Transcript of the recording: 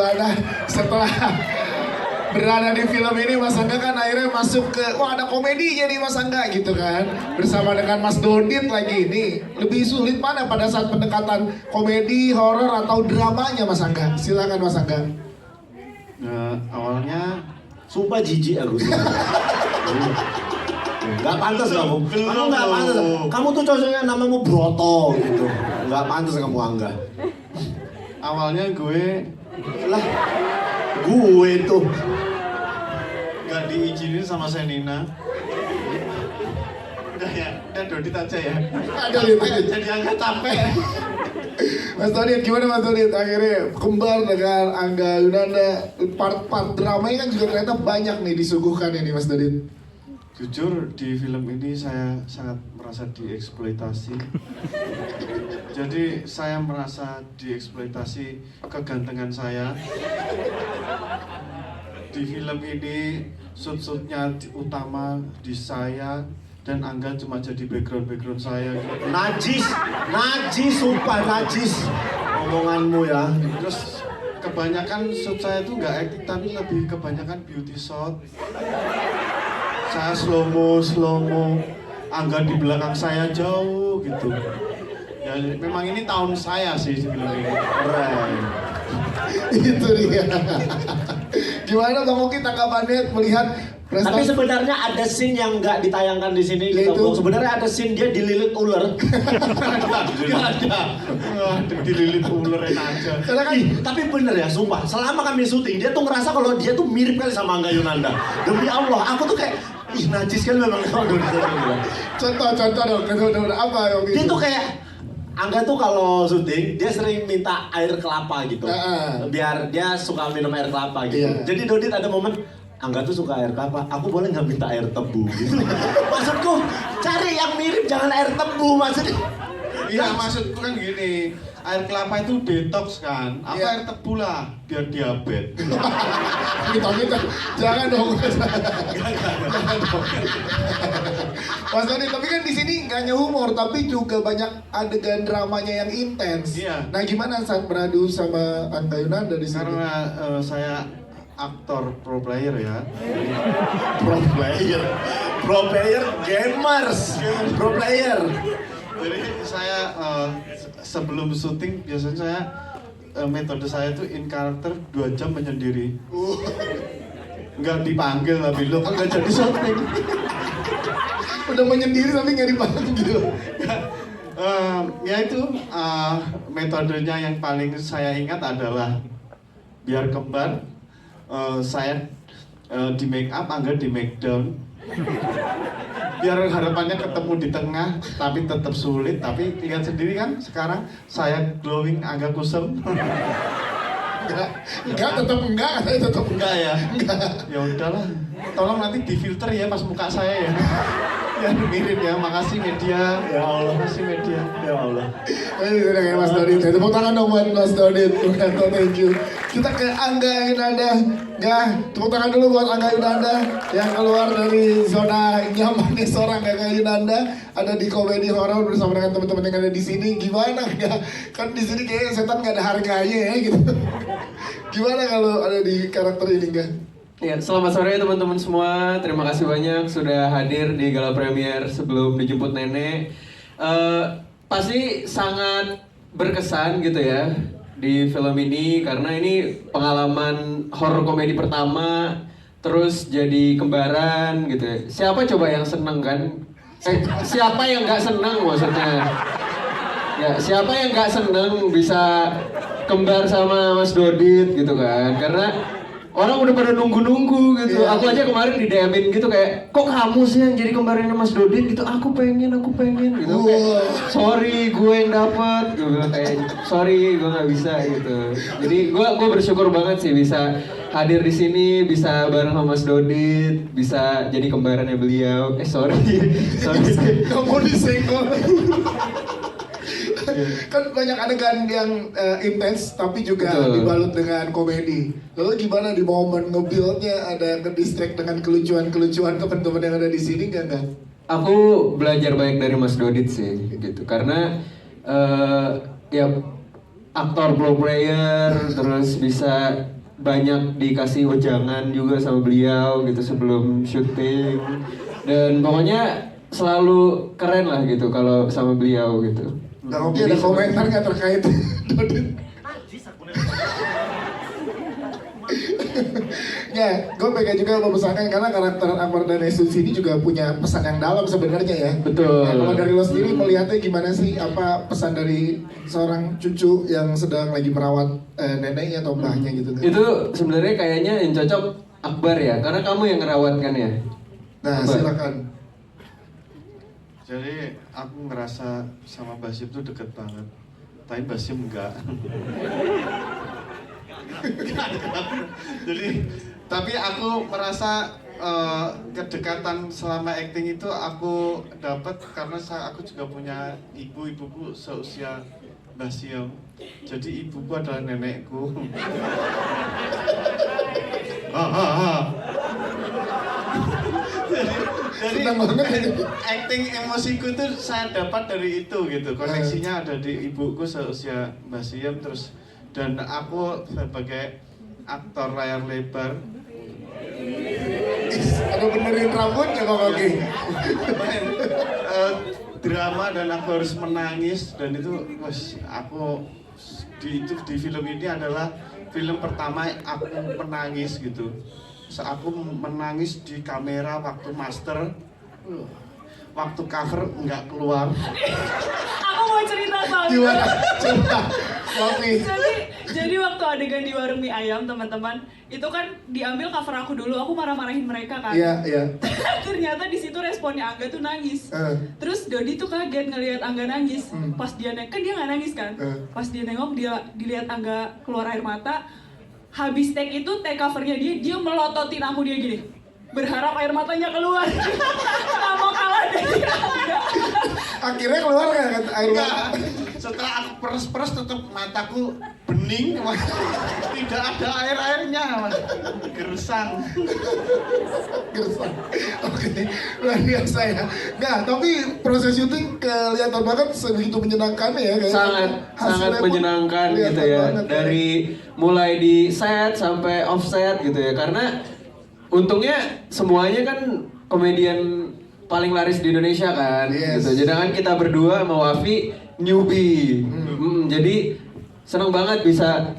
gimana setelah berada di film ini Mas Angga kan akhirnya masuk ke, wah ada komedinya nih Mas Angga gitu kan. Bersama dengan Mas Dodit lagi nih. Lebih sulit mana pada saat pendekatan komedi, horor atau dramanya Mas Angga? Silakan Mas Angga. Awalnya sumpah jijik aku sih. Gak pantas kamu. Kamu gak pantas. Kamu tuh cocoknya namamu Broto gitu. Gak pantas kamu Angga. Awalnya gue tuh gak diizinin sama Senina. Udah ya, udah Dodit aja ya. Jadi Angga capek. Mas Dodit, gimana Mas Dodit? Akhirnya kembar dengan Angga Yunanda. Part-part dramanya kan juga ternyata banyak nih disuguhkan ini Mas Dodit. Jujur di film ini saya sangat merasa dieksploitasi. Jadi saya merasa dieksploitasi kegantengan saya. Di film ini shoot-shootnya utama di saya dan Angga cuma jadi background saya. najis, sumpah najis omonganmu ya. Terus kebanyakan shoot saya itu nggak acting tapi lebih kebanyakan beauty shot. Saya slow mo, Angga di belakang saya jauh gitu. Ya memang ini tahun saya sih film ini. Keren. Itu dia. Gimana Bang Oki tanggapannya melihat Tapi prestasi? sebenarnya ada scene yang nggak ditayangkan di sini. Yaitu? Gitu. Sebenarnya ada scene dia dililit ular. Gak ada. Waduh, dililit ulerin aja. Karena kan Tapi bener ya, sumpah. Selama kami syuting, dia tuh ngerasa kalau dia tuh mirip kali sama Angga Yunanda. Demi Allah, aku tuh kayak, ih najis kan memang kalau contoh dong, apa yang Dia tuh kayak Angga tuh kalau syuting dia sering minta air kelapa gitu. Biar dia suka minum air kelapa gitu. Iya. Jadi Dodit ada momen Angga tuh suka air kelapa, aku boleh nggak minta air tebu gitu. Maksudku cari yang mirip, jangan air tebu maksudnya. Iya maksudku kan gini, air kelapa itu detox kan, apa Iya. air tebu lah biar diabetes. gitu, jangan dong. Mas Dodi, tapi kan di sini nggak hanya humor, tapi juga banyak adegan dramanya yang intens. Iya. Nah gimana saat beradu sama Angga Yunanda di sini? Karena saya aktor pro player ya. pro player gamers, pro player. Jadi saya sebelum syuting biasanya saya metode saya itu in karakter 2 jam menyendiri. Nggak dipanggil tapi lo kan nggak jadi syuting. Udah menyendiri tapi nggak dipanggil. Ya itu metodenya yang paling saya ingat adalah biar kembar saya di make up, Angga di make down. Biar harapannya ketemu di tengah tapi tetap sulit, tapi lihat sendiri kan sekarang saya glowing agak kusem. Enggak, tetap Enggak ya? Ya udahlah, tolong nanti difilter ya pas muka saya ya. Ya mirip ya, makasih media. Ya Allah. Makasih media. Ya Allah. Ini udah kayak Mas Dodi. Tepuk tangan dong buat Mas Dodi. Thank you. Kita ke Angga Yunanda. Ya, tepuk tangan dulu buat Angga Yunanda yang keluar dari zona nyamannya seorang Angga Yunanda, ada di komedi horor bersama dengan teman-teman yang ada di sini. Gimana ya? Kan di sini kayaknya setan nggak ada harganya ya gitu. Gimana kalau ada di karakter ini enggak? Ya, selamat sore teman-teman semua. Terima kasih banyak sudah hadir di gala premier sebelum dijemput nenek. Pasti sangat berkesan gitu ya di film ini karena ini pengalaman horor komedi pertama, terus jadi kembaran gitu ya. Siapa coba yang seneng kan? Siapa yang nggak seneng maksudnya? Ya, siapa yang nggak seneng bisa kembar sama Mas Dodit gitu kan? Karena orang udah pada nunggu-nunggu gitu. Iya. Aku aja kemarin di DM-in gitu kayak, kok kamu sih yang jadi kembarannya Mas Dodit gitu? Aku pengen gitu. Kayak, sorry, gue yang dapat. Gue bilang kayak, sorry, gue nggak bisa gitu. Jadi gue bersyukur banget sih bisa hadir di sini, bisa bareng sama Mas Dodit, bisa jadi kembarannya beliau. Sorry. Kamu disenggol. Kan banyak adegan yang intens tapi juga Betul. dibalut dengan komedi. Lalu gimana di momen nge-build-nya ada ke-distract dengan kelucuan-kelucuan teman-teman yang ada di sini enggak? Aku belajar banyak dari Mas Dodit sih gitu karena ya aktor pro player, terus bisa banyak dikasih wejangan juga sama beliau gitu sebelum syuting. Dan pokoknya selalu keren lah gitu kalau sama beliau gitu. Nah, oke, ada komentar nggak terkait Dodit? Ya, gue pengen juga mempesankan karena karakter Akbar dan Jesus ini juga punya pesan yang dalam sebenarnya ya. Betul. Ya, kalau dari lo sendiri melihatnya gimana sih? Apa pesan dari seorang cucu yang sedang lagi merawat neneknya atau mbahnya gitu? Itu sebenarnya kayaknya yang cocok Akbar ya, karena kamu yang ngerawat kan ya. Nah, Akbar. silakan. Jadi aku ngerasa sama Basim tuh deket banget. Tapi Basim enggak. Jadi tapi aku merasa kedekatan selama acting itu aku dapat karena aku juga punya ibuku seusia Basim. Jadi ibuku adalah nenekku. Jadi Senang banget ini. acting emosiku itu saya dapat dari itu gitu. Koneksinya ada di ibuku seusia Mbak Siem terus dan aku sebagai aktor layar lebar Ada benerin rambutnya Bang Oki. main drama dan aku harus menangis dan itu aku di film ini adalah film pertama aku menangis gitu. Aku menangis di kamera waktu master, waktu cover nggak keluar. Aku mau cerita soal itu. Gimana? Coba, Oki. Jadi waktu adegan di warung mie ayam teman-teman, itu kan diambil cover aku dulu, aku marah-marahin mereka kan. Iya, iya. Ternyata di situ responnya Angga tuh nangis. Terus Dodi tuh kaget ngelihat Angga nangis. Pas dia nengok, kan dia nggak nangis kan. Pas dia nengok, dia dilihat Angga keluar air mata. Habis take itu, take covernya dia melototin aku dia gini. Berharap air matanya keluar. Nggak mau kalah dari Angga. Akhirnya keluar nggak air mata? Setelah aku peres-peres tetap mataku bening, tidak ada air-airnya, gersang. Gersang. Oke, luar biasa ya. Nah, tapi proses syuting kelihatan banget sebegitu menyenangkan ya. Kayak Sangat hasilnya pun menyenangkan kelihatan gitu ya. banget, Dari mulai di set sampai offset gitu ya. Karena untungnya semuanya kan komedian paling laris di Indonesia kan. Yes. Gitu. Jadi kan kita berdua sama Wafi newbie. Jadi senang banget bisa